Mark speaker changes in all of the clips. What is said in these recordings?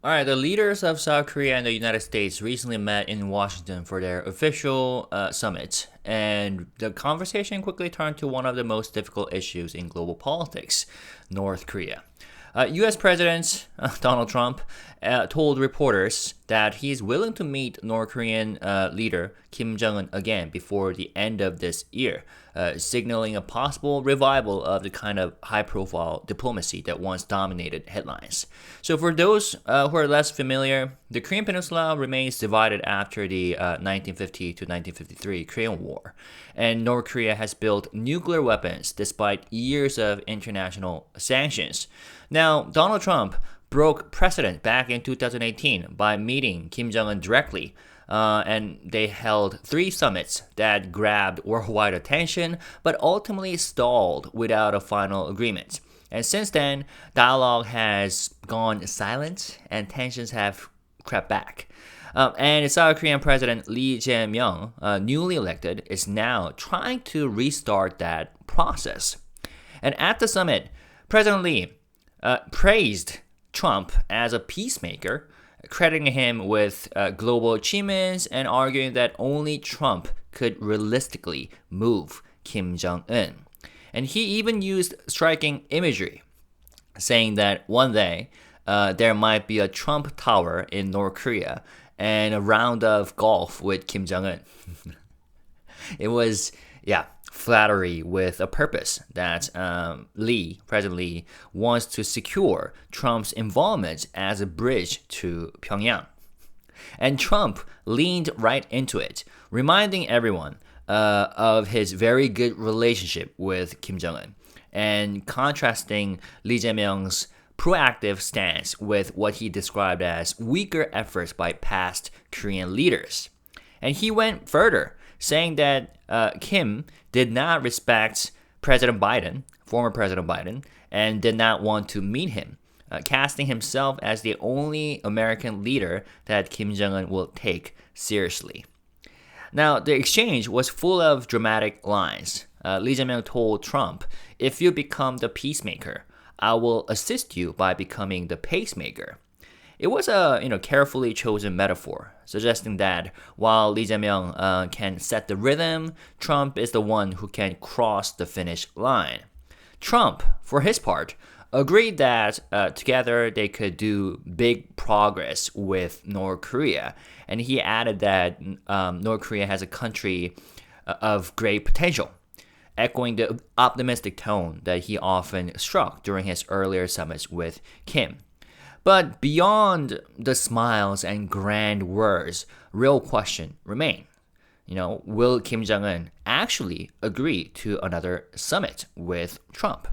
Speaker 1: All right, the leaders of South Korea and the United States recently met in Washington for their official summit, and the conversation quickly turned to one of the most difficult issues in global politics: North Korea. U.S. President Donald Trump told reporters that he's willing to meet North Korean leader Kim Jong-un again before the end of this year, signaling a possible revival of the kind of high-profile diplomacy that once dominated headlines. So for those who are less familiar, the Korean Peninsula remains divided after the 1950 to 1953 Korean War, and North Korea has built nuclear weapons despite years of international sanctions. Now, Donald Trump broke precedent back in 2018 by meeting Kim Jong-un directly, and they held three summits that grabbed worldwide attention but ultimately stalled without a final agreement. And since then, dialogue has gone silent and tensions have crept back. And South Korean President Lee Jae-myung, newly elected, is now trying to restart that process. And at the summit, President Lee praised Trump as a peacemaker, crediting him with global achievements and arguing that only Trump could realistically move Kim Jong-un. And he even used striking imagery, saying that one day there might be a Trump Tower in North Korea and a round of golf with Kim Jong-un. It was, flattery with a purpose that President Lee, wants to secure Trump's involvement as a bridge to Pyongyang. And Trump leaned right into it, reminding everyone of his very good relationship with Kim Jong-un, and contrasting Lee Jae-myung's proactive stance with what he described as weaker efforts by past Korean leaders. And he went further, saying that Kim did not respect former President Biden, and did not want to meet him, casting himself as the only American leader that Kim Jong-un will take seriously. Now, the exchange was full of dramatic lines. Lee Jae-myung told Trump, "If you become the peacemaker, I will assist you by becoming the pacemaker." It was a carefully chosen metaphor, suggesting that while Lee Jae-myung can set the rhythm, Trump is the one who can cross the finish line. Trump, for his part, agreed that together they could do big progress with North Korea, and he added that North Korea has a country of great potential, echoing the optimistic tone that he often struck during his earlier summits with Kim. But beyond the smiles and grand words, real question remain. Will Kim Jong-un actually agree to another summit with Trump?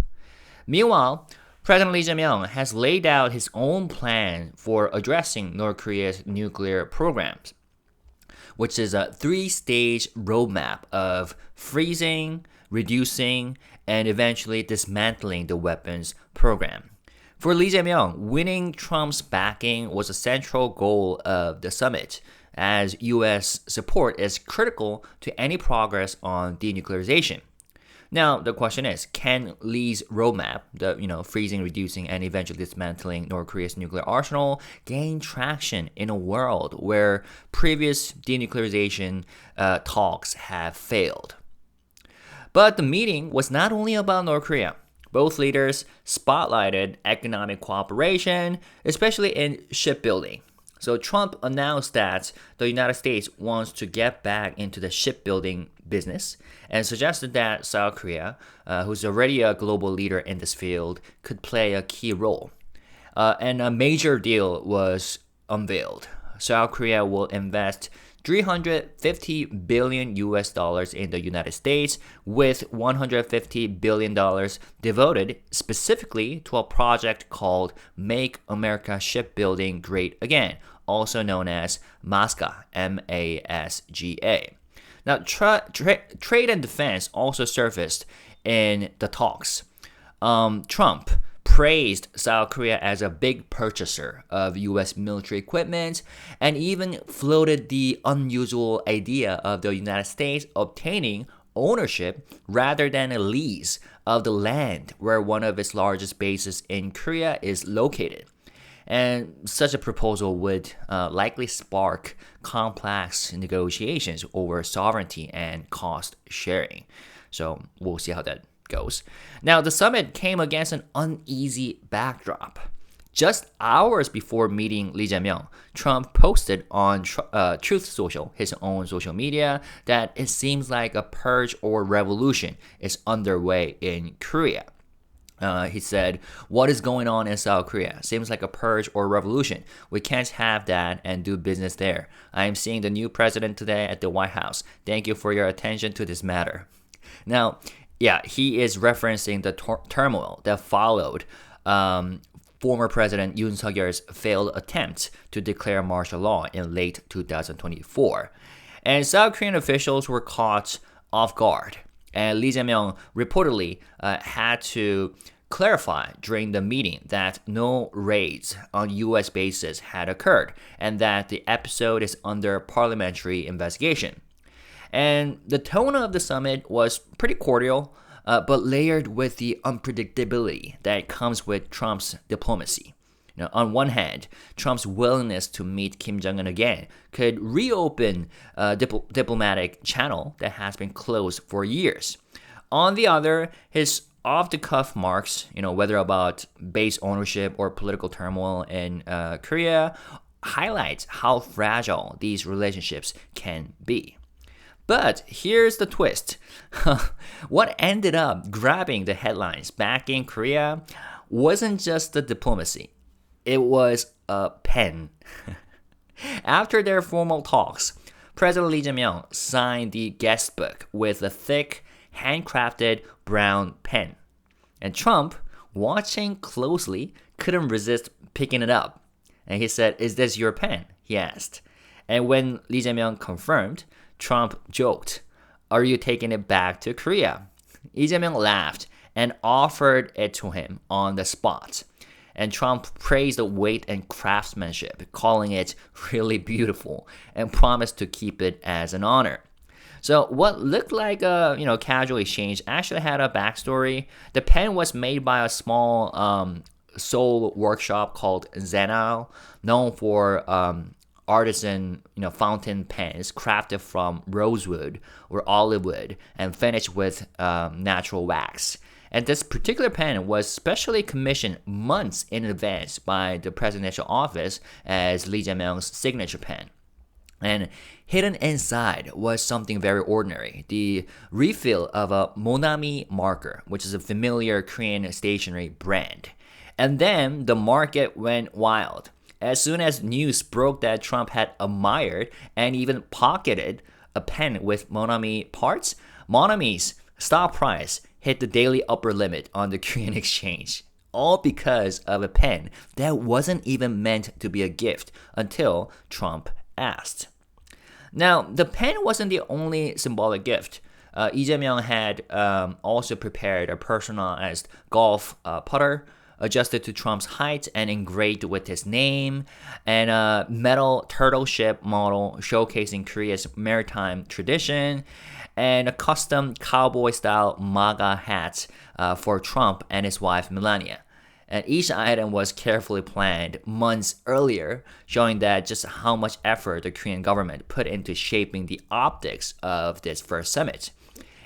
Speaker 1: Meanwhile, President Lee Jae-myung has laid out his own plan for addressing North Korea's nuclear programs, which is a three-stage roadmap of freezing, reducing, and eventually dismantling the weapons program. For Lee Jae-myung, winning Trump's backing was a central goal of the summit, as U.S. support is critical to any progress on denuclearization. Now, the question is, can Lee's roadmap, the freezing, reducing, and eventually dismantling North Korea's nuclear arsenal, gain traction in a world where previous denuclearization talks have failed? But the meeting was not only about North Korea. Both leaders spotlighted economic cooperation, especially in shipbuilding. So Trump announced that the United States wants to get back into the shipbuilding business and suggested that South Korea, who's already a global leader in this field, could play a key role. And a major deal was unveiled. South Korea will invest $350 billion in the United States, with $150 billion devoted specifically to a project called Make America Shipbuilding Great Again, also known as MASGA, M-A-S-G-A. Now, trade and defense also surfaced in the talks. Trump praised South Korea as a big purchaser of U.S. military equipment, and even floated the unusual idea of the United States obtaining ownership rather than a lease of the land where one of its largest bases in Korea is located. And such a proposal would likely spark complex negotiations over sovereignty and cost sharing. So we'll see how that goes. Now, the summit came against an uneasy backdrop. Just hours before meeting Lee Jae-myung, Trump posted on Truth Social, his own social media, that it seems like a purge or revolution is underway in Korea. He said, "What is going on in South Korea? Seems like a purge or revolution. We can't have that and do business there. I am seeing the new president today at the White House. Thank you for your attention to this matter." Now, yeah, he is referencing the turmoil that followed former President Yoon Suk-yeol's failed attempt to declare martial law in late 2024. And South Korean officials were caught off guard. And Lee Jae-myung reportedly had to clarify during the meeting that no raids on U.S. bases had occurred and that the episode is under parliamentary investigation. And the tone of the summit was pretty cordial, but layered with the unpredictability that comes with Trump's diplomacy. On one hand, Trump's willingness to meet Kim Jong-un again could reopen a diplomatic channel that has been closed for years. On the other, his off-the-cuff remarks, whether about base ownership or political turmoil in Korea, highlights how fragile these relationships can be. But here's the twist. What ended up grabbing the headlines back in Korea wasn't just the diplomacy. It was a pen. After their formal talks, President Lee Jae-myung signed the guest book with a thick, handcrafted brown pen. And Trump, watching closely, couldn't resist picking it up. And he said, "Is this your pen?" he asked. And when Lee Jae-myung confirmed, Trump joked, "Are you taking it back to Korea?" Lee Jae-myung laughed and offered it to him on the spot. And Trump praised the weight and craftsmanship, calling it really beautiful, and promised to keep it as an honor. So what looked like a casual exchange actually had a backstory. The pen was made by a small Seoul workshop called Zenao, known for artisan fountain pens crafted from rosewood or olive wood and finished with natural wax. And this particular pen was specially commissioned months in advance by the presidential office as Lee Jae-myung's signature pen. And hidden inside was something very ordinary, the refill of a Monami marker, which is a familiar Korean stationery brand. And then the market went wild. As soon as news broke that Trump had admired and even pocketed a pen with Monami parts, Monami's stock price hit the daily upper limit on the Korean exchange, all because of a pen that wasn't even meant to be a gift until Trump asked. Now, the pen wasn't the only symbolic gift. Lee Jae-myung had also prepared a personalized golf putter adjusted to Trump's height and engraved with his name, and a metal turtle ship model showcasing Korea's maritime tradition, and a custom cowboy-style MAGA hat for Trump and his wife Melania. And each item was carefully planned months earlier, showing that just how much effort the Korean government put into shaping the optics of this first summit.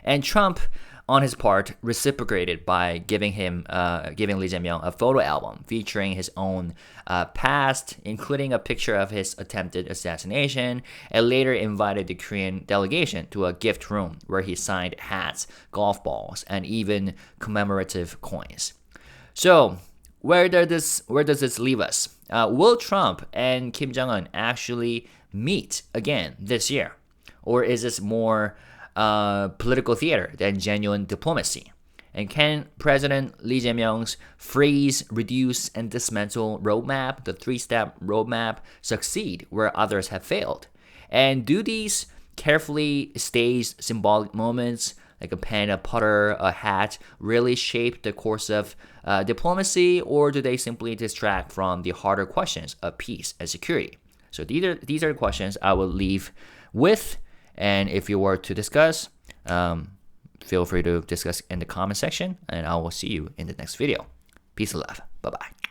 Speaker 1: And Trump, on his part, reciprocated by giving Lee Jae-myung a photo album featuring his own past, including a picture of his attempted assassination, and later invited the Korean delegation to a gift room where he signed hats, golf balls, and even commemorative coins. So, where does this leave us? Will Trump and Kim Jong-un actually meet again this year? Or is this more political theater than genuine diplomacy? And can President Lee Jae-myung's freeze, reduce, and dismantle roadmap, the three-step roadmap, succeed where others have failed? And do these carefully staged symbolic moments, like a pen, a putter, a hat, really shape the course of diplomacy, or do they simply distract from the harder questions of peace and security? So these are the questions I will leave with. And if you were to discuss, feel free to discuss in the comment section, and I will see you in the next video. Peace and love. Bye-bye.